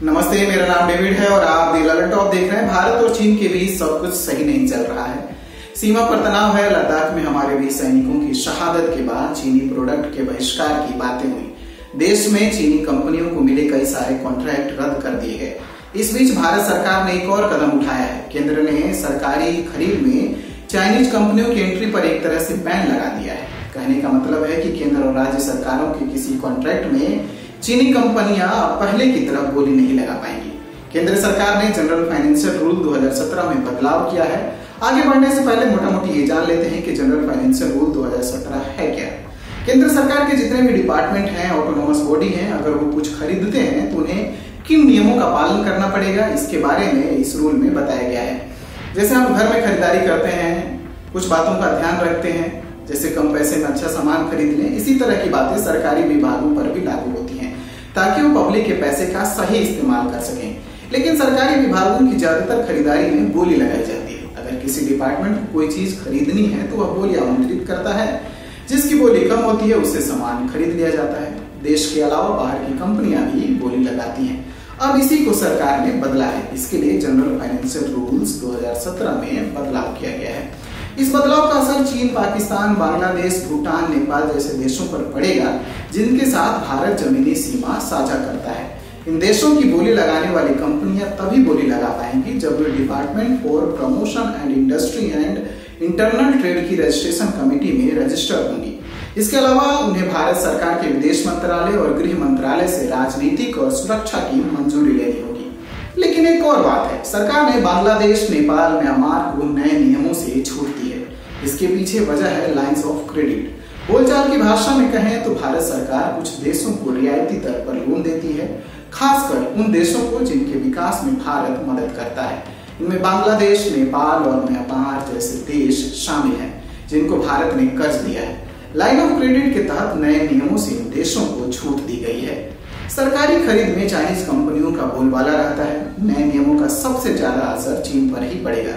नमस्ते, मेरा नाम डेविड है और आप दी ललन टॉप देख रहे हैं। भारत और चीन के बीच सब कुछ सही नहीं चल रहा है। सीमा पर तनाव है। लद्दाख में हमारे वीर सैनिकों की शहादत के बाद चीनी प्रोडक्ट के बहिष्कार की बातें हुई। देश में चीनी कंपनियों को मिले कई सारे कॉन्ट्रैक्ट रद्द कर दिए गए। इस बीच भारत सरकार ने एक और कदम उठाया है। केंद्र ने सरकारी खरीद में चाइनीज कंपनियों की एंट्री पर एक तरह से बैन लगा दिया है। कहने का मतलब है कि केंद्र और राज्य सरकारों के किसी कॉन्ट्रैक्ट में चीनी कंपनियां पहले की तरह बोली नहीं लगा पाएंगी। केंद्र सरकार ने जनरल फाइनेंशियल रूल 2017 में बदलाव किया है। आगे बढ़ने से पहले मोटा मोटी ये जान लेते हैं कि जनरल फाइनेंशियल रूल 2017 है क्या। केंद्र सरकार के जितने भी डिपार्टमेंट हैं, ऑटोनोमस बॉडी हैं, अगर वो कुछ खरीदते हैं तो उन्हें किन नियमों का पालन करना पड़ेगा, इसके बारे में इस रूल में बताया गया है। जैसे हम घर में खरीदारी करते हैं, कुछ बातों का ध्यान रखते हैं, जैसे कम पैसे में अच्छा सामान खरीद लें, इसी तरह की बातें सरकारी विभागों पर भी लागू होती हैं ताकि वो पब्लिक के पैसे का सही इस्तेमाल कर सकें। लेकिन सरकारी विभागों की ज्यादातर खरीदारी में बोली लगाई जाती है। अगर किसी डिपार्टमेंट को कोई चीज खरीदनी है तो वह बोली आमंत्रित करता है। जिसकी बोली कम होती है उससे सामान खरीद लिया जाता है। देश के अलावा बाहर की कंपनियां भी बोली लगाती हैं। अब इसी को सरकार ने बदला है। इसके लिए जनरल फाइनेंशियल रूल्स 2017 में बदलाव किया गया है। इस बदलाव का असर चीन, पाकिस्तान, बांग्लादेश, भूटान, नेपाल जैसे देशों पर पड़ेगा जिनके साथ भारत जमीनी सीमा साझा करता है। इन देशों की बोली लगाने वाली कंपनियां तभी बोली लगा पाएंगी जब वे department for promotion and industry and internal trade की रजिस्ट्रेशन कमेटी में रजिस्टर होंगी। इसके अलावा उन्हें भारत सरकार के विदेश मंत्रालय और गृह मंत्रालय से राजनीतिक और सुरक्षा की मंजूरी लेनी होगी। लेकिन एक और बात है, सरकार ने बांग्लादेश, नेपाल, म्यांमार को नए नियमों से छूट दी है। इसके पीछे वजह है लाइंस ऑफ क्रेडिट। बोलचाल की भाषा में कहें तो भारत सरकार कुछ देशों को रियायती दर पर लोन देती है, खासकर उन देशों को जिनके विकास में भारत मदद करता है। इनमें बांग्लादेश, नेपाल और म्यांमार जैसे देश शामिल हैं जिनको भारत ने कर्ज दिया है। लाइन ऑफ क्रेडिट के तहत नए नियमों से इन देशों को छूट दी गई है। सरकारी खरीद में चाइनीज कंपनियों का बोलबाला रहता है। नए नियमों का सबसे ज्यादा असर चीन पर ही पड़ेगा,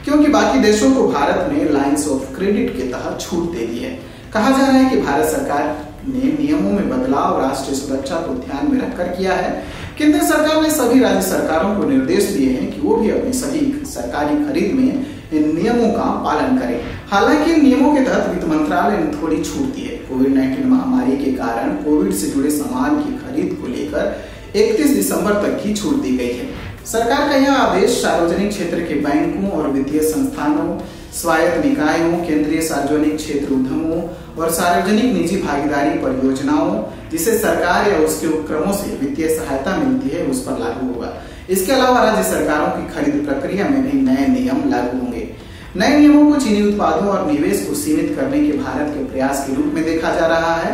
क्योंकि बाकी देशों को भारत ने लाइंस ऑफ क्रेडिट के तहत छूट दे दी है। कहा जा रहा है कि भारत सरकार ने नियमों में बदलाव राष्ट्रीय सुरक्षा को ध्यान में रखकर किया है। केंद्र सरकार ने सभी राज्य सरकारों को निर्देश दिए हैं कि वो भी अपनी सभी सरकारी खरीद में इन नियमों का पालन करें। हालांकि इन नियमों के तहत वित्त मंत्रालय ने थोड़ी छूट दी है। कोविड-19 महामारी के कारण कोविड से जुड़े सामान की खरीद को लेकर 31 दिसंबर तक की छूट दी गई है। सरकार का यह आदेश सार्वजनिक क्षेत्र के बैंकों और वित्तीय संस्थानों, स्वायत्त निकायों, केंद्रीय सार्वजनिक क्षेत्र उद्यमों और सार्वजनिक निजी भागीदारी परियोजनाओं जिसे सरकार या उसके उपक्रमों से वित्तीय सहायता मिलती है उस पर लागू होगा। इसके अलावा राज्य सरकारों की खरीद प्रक्रिया में भी नए नियम लागू होंगे। नए नियमों को चीनी उत्पादों और निवेश को सीमित करने के भारत के प्रयास के रूप में देखा जा रहा है।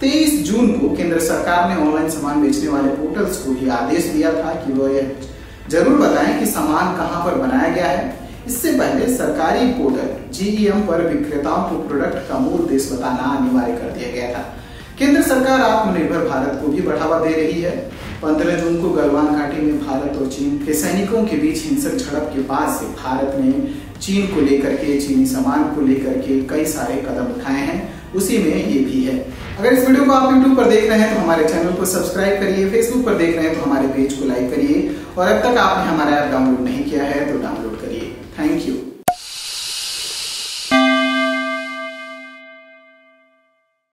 23 जून को केंद्र सरकार ने ऑनलाइन सामान बेचने वाले पोर्टल्स को भी आदेश दिया था कि वो यह जरूर बताएं कि सामान कहां पर बनाया गया है। इससे पहले सरकारी पोर्टल GEM पर विक्रेताओं को प्रोडक्ट का मूल देश बताना अनिवार्य कर दिया गया था। केंद्र सरकार आत्मनिर्भर भारत को भी बढ़ावा दे रही है। 15 जून को गलवान घाटी में भारत और चीन के सैनिकों के बीच हिंसक झड़प के बाद से भारत ने चीन को लेकर के, चीनी सामान को लेकर के कई सारे कदम उठाए हैं। उसी में ये भी है। अगर इस वीडियो को आप YouTube पर देख रहे हैं तो हमारे चैनल को सब्सक्राइब करिए, Facebook पर देख रहे हैं तो हमारे पेज को लाइक करिए और अब तक आपने हमारा ऐप डाउनलोड नहीं किया है तो डाउनलोड करिए। Thank you.